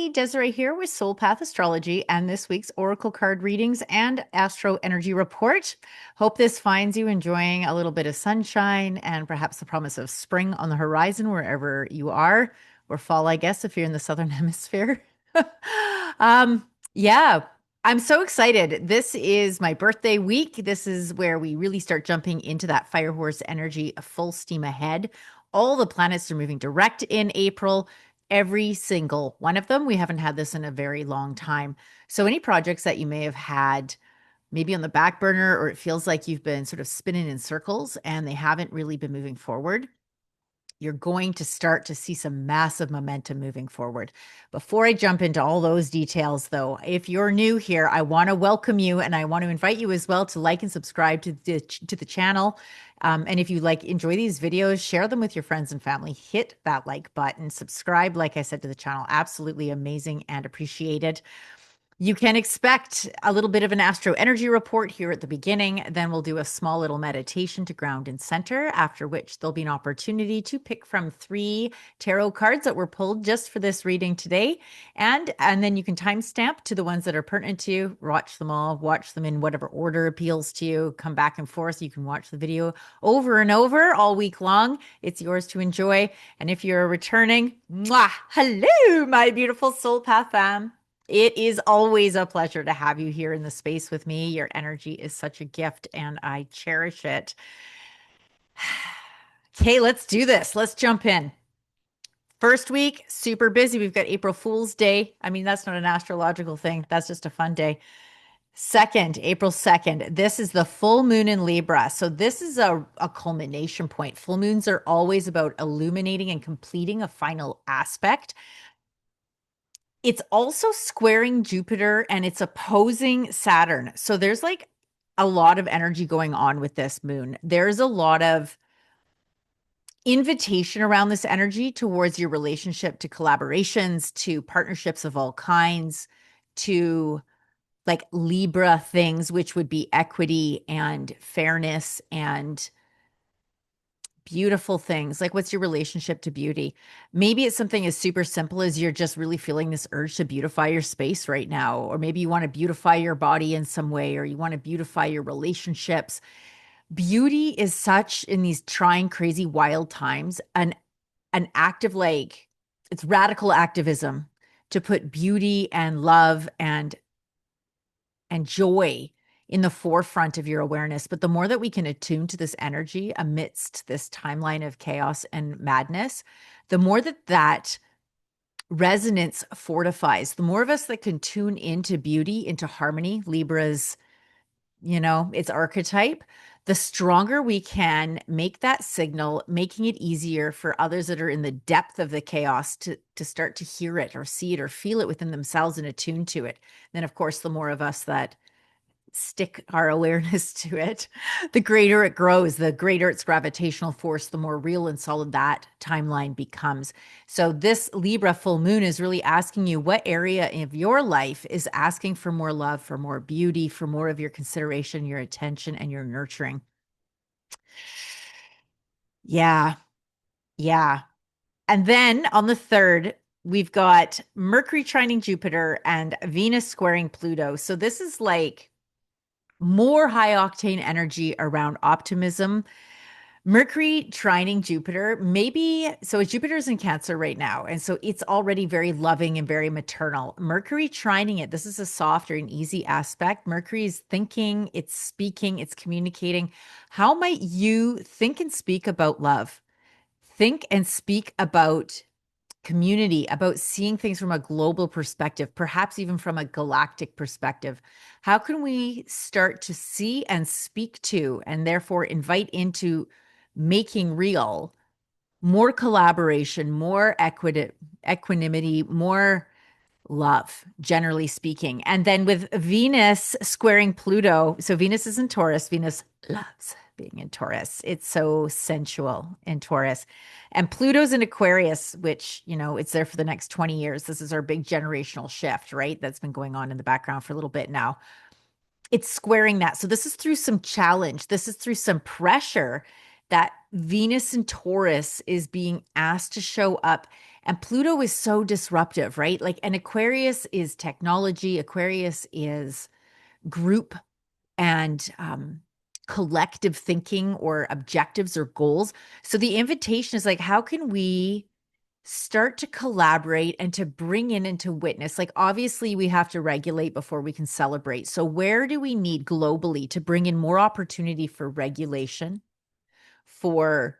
everybody, Desiree here with Soulpath Astrology and this week's Oracle card readings and Astro Energy Report. Hope this finds you enjoying a little bit of sunshine and perhaps the promise of spring on the horizon wherever you are, or fall, I guess, if you're in the Southern Hemisphere. um, yeah, I'm so excited. This is my birthday week. This is where we really start jumping into that fire horse energy, full steam ahead. All the planets are moving direct in April. Every single one of them. We haven't had this in a very long time. So, any projects that you may have had maybe on the back burner, or it feels like you've been sort of spinning in circles and they haven't really been moving forward, you're going to start to see some massive momentum moving forward. Before I jump into all those details, though, if you're new here, I want to welcome you and I want to invite you as well to like and subscribe to the channel. And if you enjoy these videos, share them with your friends and family. Hit that like button, subscribe, like I said, to the channel. Absolutely amazing and appreciated. You can expect a little bit of an astro energy report here at the beginning. Then we'll do a small little meditation to ground and center, after which there'll be an opportunity to pick from 3 tarot cards that were pulled just for this reading today. And then you can timestamp to the ones that are pertinent to you, watch them all, watch them in whatever order appeals to you, come back and forth. You can watch the video over and over all week long. It's yours to enjoy. And if you're returning, mwah, hello, my beautiful Soul Path fam. It is always a pleasure to have you here in the space with me. Your energy is such a gift and I cherish it. Okay, let's do this. Let's jump in. First week, super busy. We've got April Fool's Day. I mean, that's not an astrological thing. That's just a fun day. Second, April 2nd, this is the full moon in Libra. So this is a culmination point. Full moons are always about illuminating and completing a final aspect. It's also squaring Jupiter and it's opposing Saturn. So there's a lot of energy going on with this moon. There's a lot of invitation around this energy towards your relationship, to collaborations, to partnerships of all kinds, to Libra things, which would be equity and fairness and beautiful things. What's your relationship to beauty? Maybe it's something as super simple as you're just really feeling this urge to beautify your space right now, or maybe you want to beautify your body in some way, or you want to beautify your relationships. Beauty is such, in these trying, crazy, wild times, an act of it's radical activism to put beauty and love and joy in the forefront of your awareness. But the more that we can attune to this energy amidst this timeline of chaos and madness, the more that resonance fortifies. The more of us that can tune into beauty, into harmony, Libra's, its archetype, the stronger we can make that signal, making it easier for others that are in the depth of the chaos to start to hear it or see it or feel it within themselves and attune to it. Then, of course, the more of us that stick our awareness to it, the greater it grows, the greater its gravitational force, the more real and solid that timeline becomes. So this Libra full moon is really asking you what area of your life is asking for more love, for more beauty, for more of your consideration, your attention, and your nurturing. Yeah. Yeah. And then on the 3rd, we've got Mercury trining Jupiter and Venus squaring Pluto. So this is more high octane energy around optimism. Mercury trining Jupiter, so Jupiter's in Cancer right now. And so it's already very loving and very maternal. Mercury trining it, this is a softer and easy aspect. Mercury is thinking, it's speaking, it's communicating. How might you think and speak about love? Think and speak about community, about seeing things from a global perspective, perhaps even from a galactic perspective. How can we start to see and speak to, and therefore invite into making real more collaboration, more equanimity, more love, generally speaking? And then with Venus squaring Pluto, so Venus is in Taurus, Venus loves being in Taurus. It's so sensual in Taurus. And Pluto's in Aquarius, which, it's there for the next 20 years. This is our big generational shift, right? That's been going on in the background for a little bit now. It's squaring that. So this is through some challenge. This is through some pressure that Venus in Taurus is being asked to show up, and Pluto is so disruptive, right? Like, and Aquarius is technology, Aquarius is group and collective thinking or objectives or goals. So the invitation is like, how can we start to collaborate and to bring in and to witness? Like, obviously, we have to regulate before we can celebrate. So, where do we need globally to bring in more opportunity for regulation, for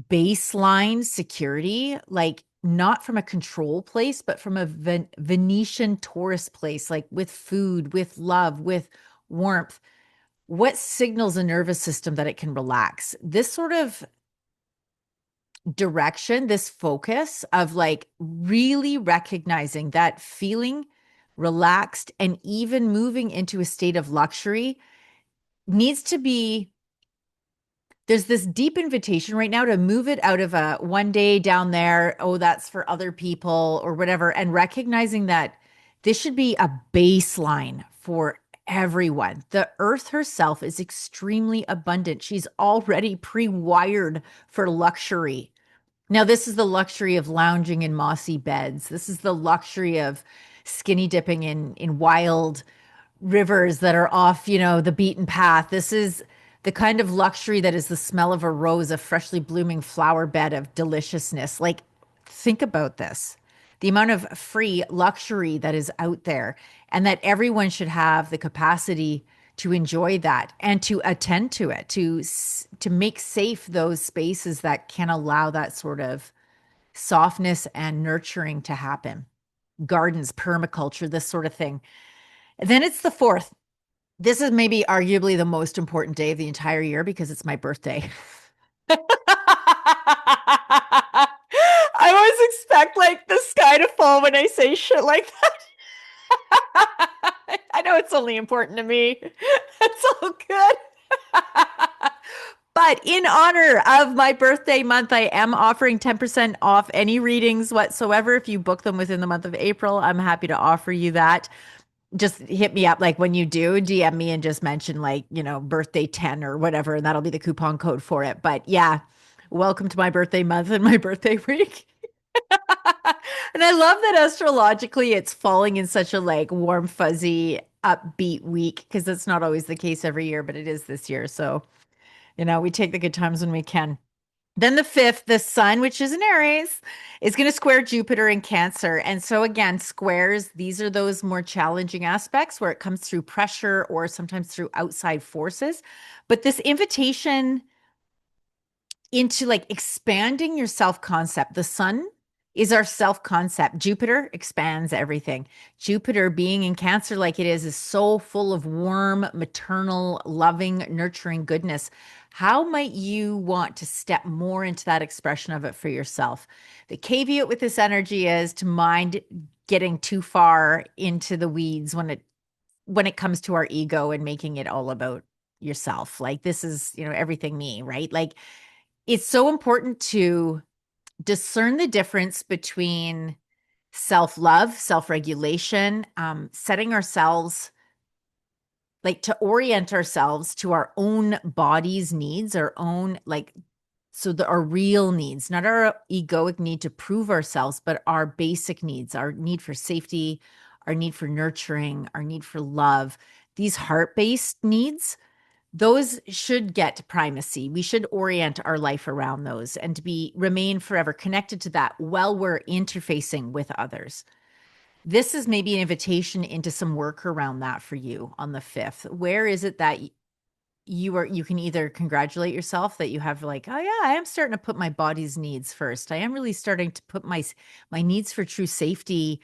baseline security, like not from a control place, but from a Venetian tourist place, like with food, with love, with warmth? What signals a nervous system that it can relax? This sort of direction, this focus of like really recognizing that feeling relaxed and even moving into a state of luxury needs to be. There's this deep invitation right now to move it out of a one day down there, oh, that's for other people or whatever, and recognizing that this should be a baseline for everyone. The earth herself is extremely abundant. She's already pre-wired for luxury. Now, this is the luxury of lounging in mossy beds. This is the luxury of skinny dipping in wild rivers that are off, the beaten path. This is the kind of luxury that is the smell of a rose, a freshly blooming flower bed of deliciousness. Like, think about this. The amount of free luxury that is out there, and that everyone should have the capacity to enjoy that and to attend to it, to make safe those spaces that can allow that sort of softness and nurturing to happen. Gardens, permaculture, this sort of thing. And then it's the fourth. This is maybe arguably the most important day of the entire year because it's my birthday. I always expect like the sky to fall when I say shit like that. I know it's only important to me. It's all good. But in honor of my birthday month, I am offering 10% off any readings whatsoever. If you book them within the month of April, I'm happy to offer you that. Just hit me up. Like when you do, DM me and just mention like, birthday 10 or whatever, and that'll be the coupon code for it. But yeah, welcome to my birthday month and my birthday week. And I love that astrologically it's falling in such a like warm, fuzzy, upbeat week because that's not always the case every year, but it is this year. So, we take the good times when we can. Then the fifth, the sun, which is in Aries, is going to square Jupiter in Cancer. And so, again, squares, these are those more challenging aspects where it comes through pressure or sometimes through outside forces. But this invitation into like expanding your self concept, the sun is our self concept. Jupiter expands everything. Jupiter, being in Cancer like it is so full of warm, maternal, loving, nurturing goodness. How might you want to step more into that expression of it for yourself? The caveat with this energy is to mind getting too far into the weeds when it comes to our ego and making it all about yourself. Like this is, everything me, right? Like it's so important to discern the difference between self-love, self-regulation, setting ourselves like to orient ourselves to our own body's needs, our own like our real needs, not our egoic need to prove ourselves, but our basic needs, our need for safety, our need for nurturing, our need for love, these heart-based needs. Those should get primacy. We should orient our life around those and to remain forever connected to that while we're interfacing with others. This is maybe an invitation into some work around that for you on the 5th. Where is it that you can either congratulate yourself that you have like, oh yeah, I am starting to put my body's needs first. I am really starting to put my needs for true safety,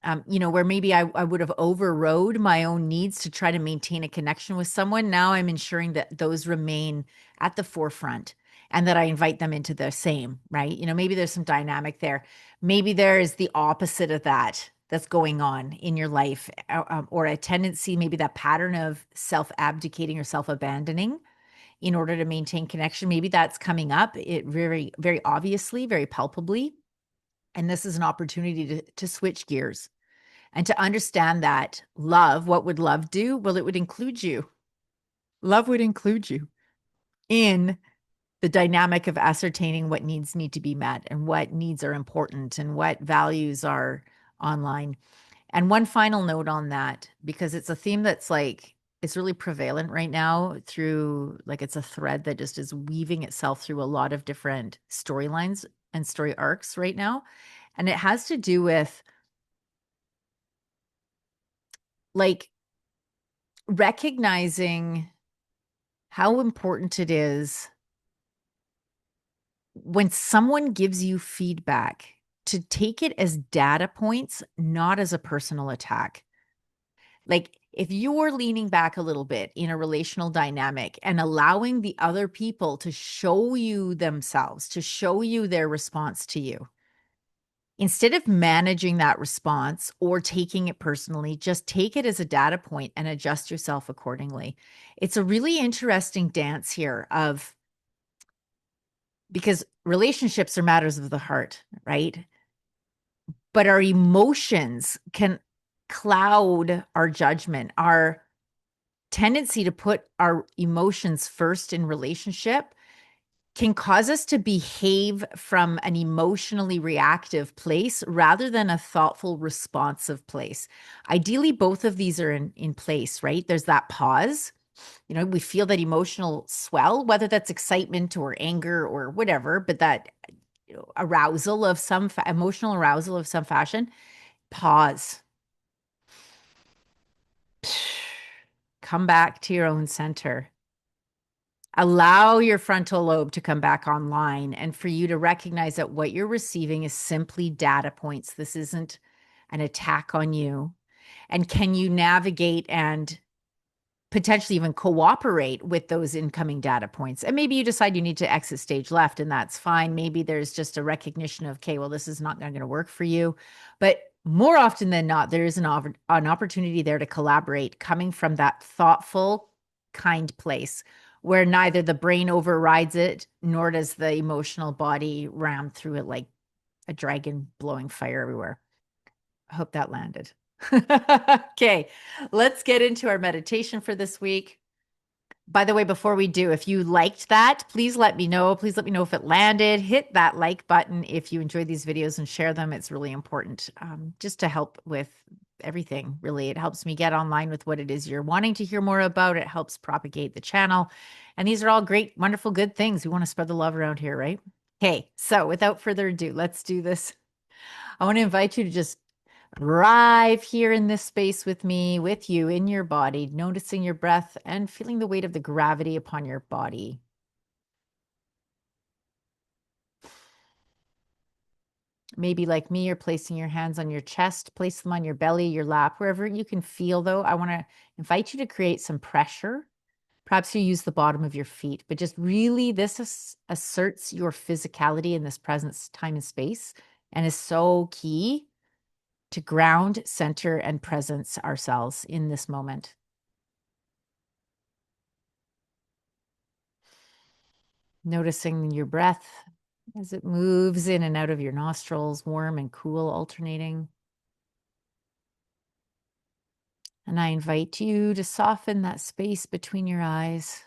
where maybe I would have overrode my own needs to try to maintain a connection with someone. Now I'm ensuring that those remain at the forefront and that I invite them into the same, right? Maybe there's some dynamic there. Maybe there is the opposite of that that's going on in your life, or a tendency, maybe that pattern of self-abdicating or self-abandoning in order to maintain connection. Maybe that's coming up it very, very obviously, very palpably. And this is an opportunity to switch gears and to understand that love, what would love do? Well, it would include you. Love would include you in the dynamic of ascertaining what needs need to be met and what needs are important and what values are online. And one final note on that, because it's a theme that's like, it's really prevalent right now through like it's a thread that just is weaving itself through a lot of different storylines and story arcs right now. And it has to do with like recognizing how important it is when someone gives you feedback to take it as data points, not as a personal attack. Like if you're leaning back a little bit in a relational dynamic and allowing the other people to show you themselves, to show you their response to you, instead of managing that response or taking it personally, just take it as a data point and adjust yourself accordingly. It's a really interesting dance here of because relationships are matters of the heart, right? But our emotions can cloud our judgment, our tendency to put our emotions first in relationship can cause us to behave from an emotionally reactive place rather than a thoughtful, responsive place. Ideally, both of these are in place, right? There's that pause. We feel that emotional swell, whether that's excitement or anger or whatever, but that arousal of some emotional arousal of some fashion. Pause. Come back to your own center. Allow your frontal lobe to come back online and for you to recognize that what you're receiving is simply data points. This isn't an attack on you. And can you navigate and potentially even cooperate with those incoming data points? And maybe you decide you need to exit stage left, and that's fine. Maybe there's just a recognition of, okay, well, this is not going to work for you. But more often than not, there is an opportunity there to collaborate coming from that thoughtful, kind place where neither the brain overrides it, nor does the emotional body ram through it like a dragon blowing fire everywhere. I hope that landed. Okay, let's get into our meditation for this week. By the way, before we do, if you liked that, please let me know. Please let me know if it landed. Hit that like button if you enjoy these videos and share them. It's really important just to help with everything, really. It helps me get online with what it is you're wanting to hear more about. It helps propagate the channel. And these are all great, wonderful, good things. We want to spread the love around here, right? Okay, so without further ado, let's do this. I want to invite you to just arrive here in this space with me, with you in your body, noticing your breath and feeling the weight of the gravity upon your body. Maybe like me, you're placing your hands on your chest, place them on your belly, your lap, wherever you can feel though. I want to invite you to create some pressure. Perhaps you use the bottom of your feet, but just really this asserts your physicality in this present time and space and is so key to ground, center, and presence ourselves in this moment. Noticing your breath as it moves in and out of your nostrils, warm and cool, alternating. And I invite you to soften that space between your eyes,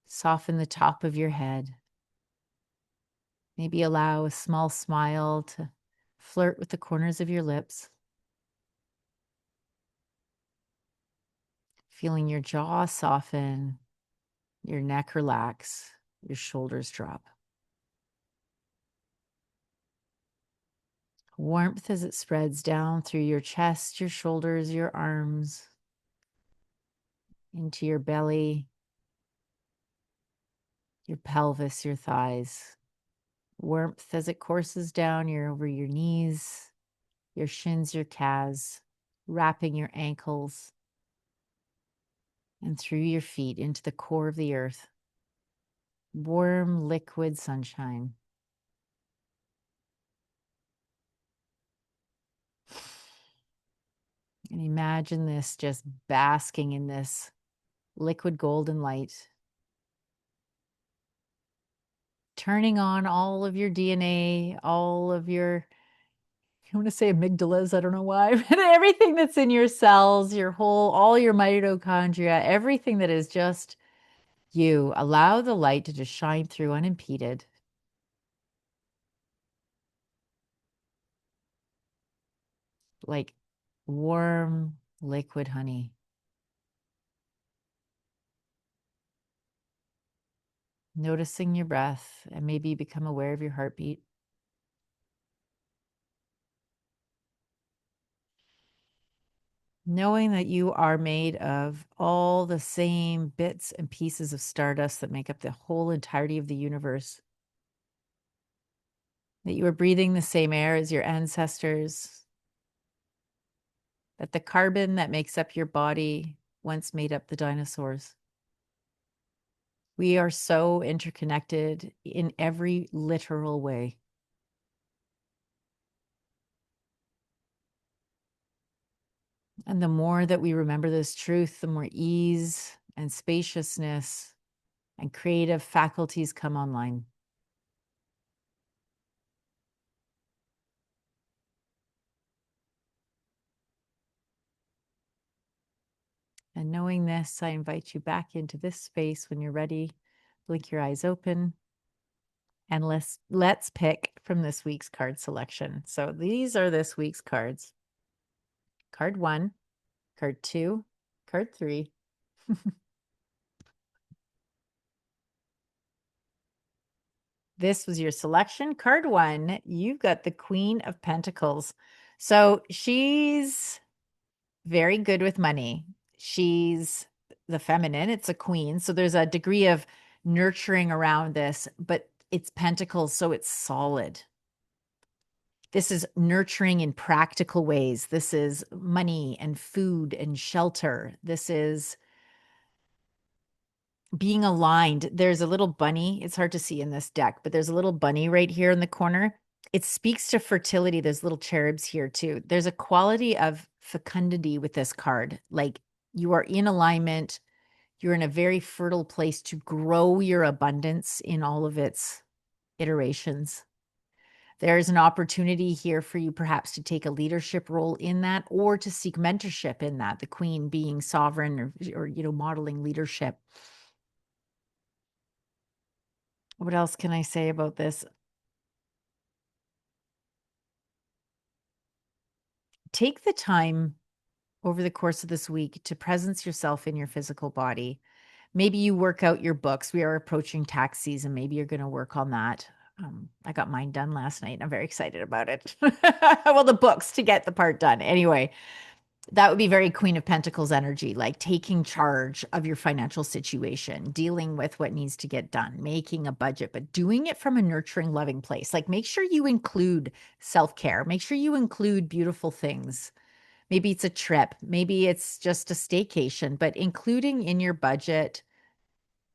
soften the top of your head. Maybe allow a small smile to flirt with the corners of your lips. Feeling your jaw soften, your neck relax, your shoulders drop. Warmth as it spreads down through your chest, your shoulders, your arms, into your belly, your pelvis, your thighs. Warmth as it courses down over your knees, your shins, your calves, wrapping your ankles and through your feet into the core of the earth. Warm, liquid sunshine. And imagine this just basking in this liquid golden light, turning on all of your DNA, all of your, I want to say amygdalas, I don't know why, but everything that's in your cells, your whole, all your mitochondria, everything that is just You allow the light to just shine through unimpeded. Like warm liquid honey. Noticing your breath and maybe become aware of your heartbeat. Knowing that you are made of all the same bits and pieces of stardust that make up the whole entirety of the universe. That you are breathing the same air as your ancestors. That the carbon that makes up your body once made up the dinosaurs. We are so interconnected in every literal way. And the more that we remember this truth, the more ease and spaciousness and creative faculties come online. And knowing this, I invite you back into this space when you're ready. Blink your eyes open. And let's pick from this week's card selection. So these are this week's cards. Card 1, card 2, card 3. This was your selection. Card 1, you've got the Queen of Pentacles. So she's very good with money. She's the feminine, it's a queen. So there's a degree of nurturing around this, but it's pentacles, so it's solid. This is nurturing in practical ways. This is money and food and shelter. This is being aligned. There's a little bunny. It's hard to see in this deck, but there's a little bunny right here in the corner. It speaks to fertility. There's little cherubs here too. There's a quality of fecundity with this card. Like you are in alignment. You're in a very fertile place to grow your abundance in all of its iterations. There's an opportunity here for you perhaps to take a leadership role in that or to seek mentorship in that, the queen being sovereign or modeling leadership. What else can I say about this? Take the time over the course of this week to presence yourself in your physical body. Maybe you work out your books. We are approaching tax season. Maybe you're going to work on that. I got mine done last night and I'm very excited about it. Well, the books to get the part done. Anyway, that would be very Queen of Pentacles energy, like taking charge of your financial situation, dealing with what needs to get done, making a budget, but doing it from a nurturing, loving place. Like make sure you include self-care. Make sure you include beautiful things. Maybe it's a trip. Maybe it's just a staycation, but including in your budget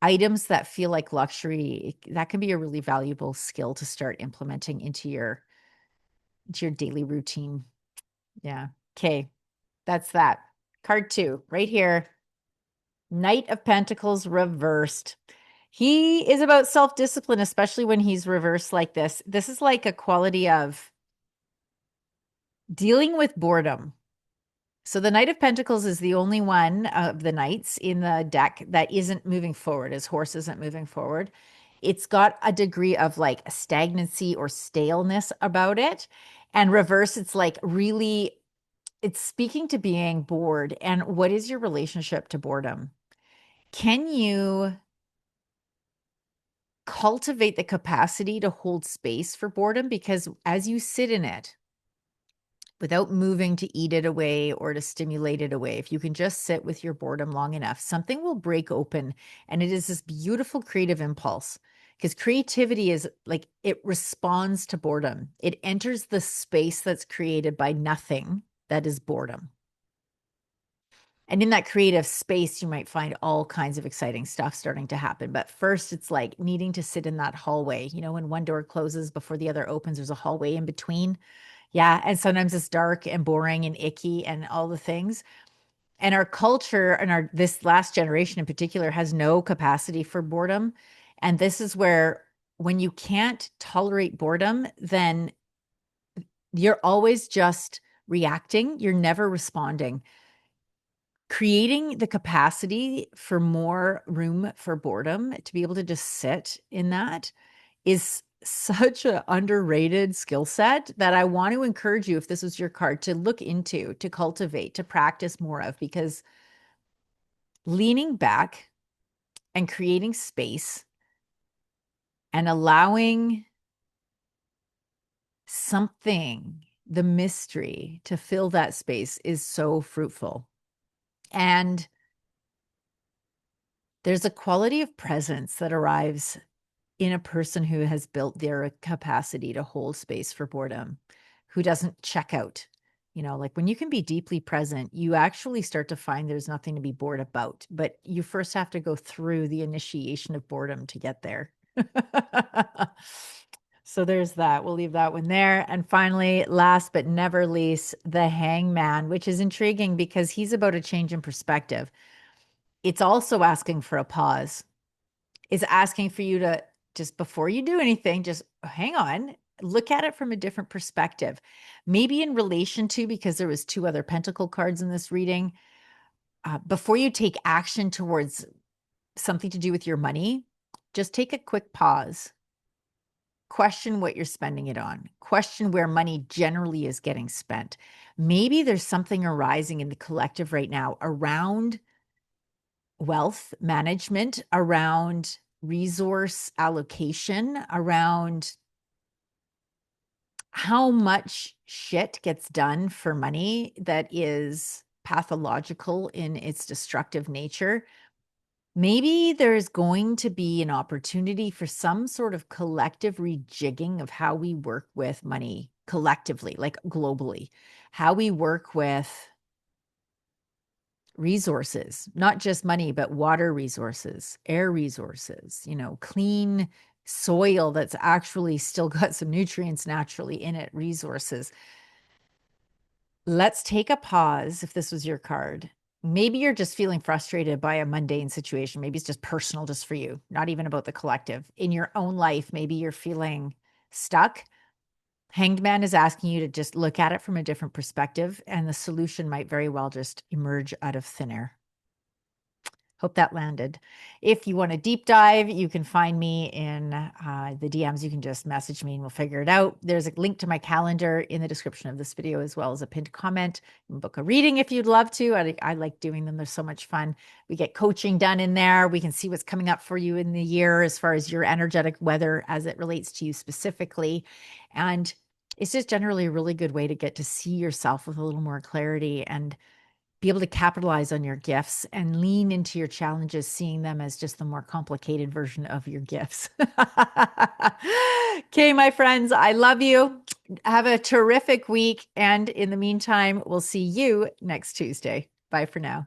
items that feel like luxury, that can be a really valuable skill to start implementing into your daily routine. Yeah. Okay. That's that. Card 2 right here. Knight of Pentacles reversed. He is about self-discipline, especially when he's reversed like this. This is like a quality of dealing with boredom. So the Knight of Pentacles is the only one of the knights in the deck that isn't moving forward. His horse isn't moving forward. It's got a degree of like stagnancy or staleness about it. And reverse, it's like really, it's speaking to being bored. And what is your relationship to boredom? Can you cultivate the capacity to hold space for boredom? Because as you sit in it, without moving to eat it away or to stimulate it away, if you can just sit with your boredom long enough, something will break open. And it is this beautiful creative impulse because creativity is like it responds to boredom. It enters the space that's created by nothing, that is boredom. And in that creative space, you might find all kinds of exciting stuff starting to happen. But first, it's like needing to sit in that hallway. When one door closes before the other opens, there's a hallway in between. Yeah. And sometimes it's dark and boring and icky and all the things. And our culture and this last generation in particular has no capacity for boredom. And this is where when you can't tolerate boredom, then you're always just reacting. You're never responding. creating the capacity for more room for boredom, to be able to just sit in that, is such an underrated skill set that I want to encourage you, if this was your card, to look into, to cultivate, to practice more of, because leaning back and creating space and allowing something, the mystery, to fill that space is so fruitful. And there's a quality of presence that arrives in a person who has built their capacity to hold space for boredom, who doesn't check out. Like when you can be deeply present, you actually start to find there's nothing to be bored about, but you first have to go through the initiation of boredom to get there. So there's that. We'll leave that one there. And finally, last but never least, the Hangman, which is intriguing because he's about a change in perspective. It's also asking for a pause. It's asking for you to, just before you do anything, just hang on, look at it from a different perspective. Maybe in relation to, because there was 2 other pentacle cards in this reading, before you take action towards something to do with your money, just take a quick pause. Question what you're spending it on. Question where money generally is getting spent. Maybe there's something arising in the collective right now around wealth management, around resource allocation, around how much shit gets done for money that is pathological in its destructive nature. Maybe there's going to be an opportunity for some sort of collective rejigging of how we work with money collectively, like globally, how we work with resources, not just money, but water resources, air resources, clean soil that's actually still got some nutrients naturally in it, resources. Let's take a pause. If this was your card, maybe you're just feeling frustrated by a mundane situation. Maybe it's just personal, just for you, not even about the collective. In your own life, maybe you're feeling stuck. Hanged Man is asking you to just look at it from a different perspective, and the solution might very well just emerge out of thin air. Hope that landed. If you want a deep dive, you can find me in the DMs. You can just message me and we'll figure it out. There's a link to my calendar in the description of this video, as well as a pinned comment. You can book a reading if you'd love to. I like doing them. They're so much fun. We get coaching done in there. We can see what's coming up for you in the year as far as your energetic weather as it relates to you specifically. And it's just generally a really good way to get to see yourself with a little more clarity and be able to capitalize on your gifts and lean into your challenges, seeing them as just the more complicated version of your gifts. Okay, my friends, I love you. Have a terrific week. And in the meantime, we'll see you next Tuesday. Bye for now.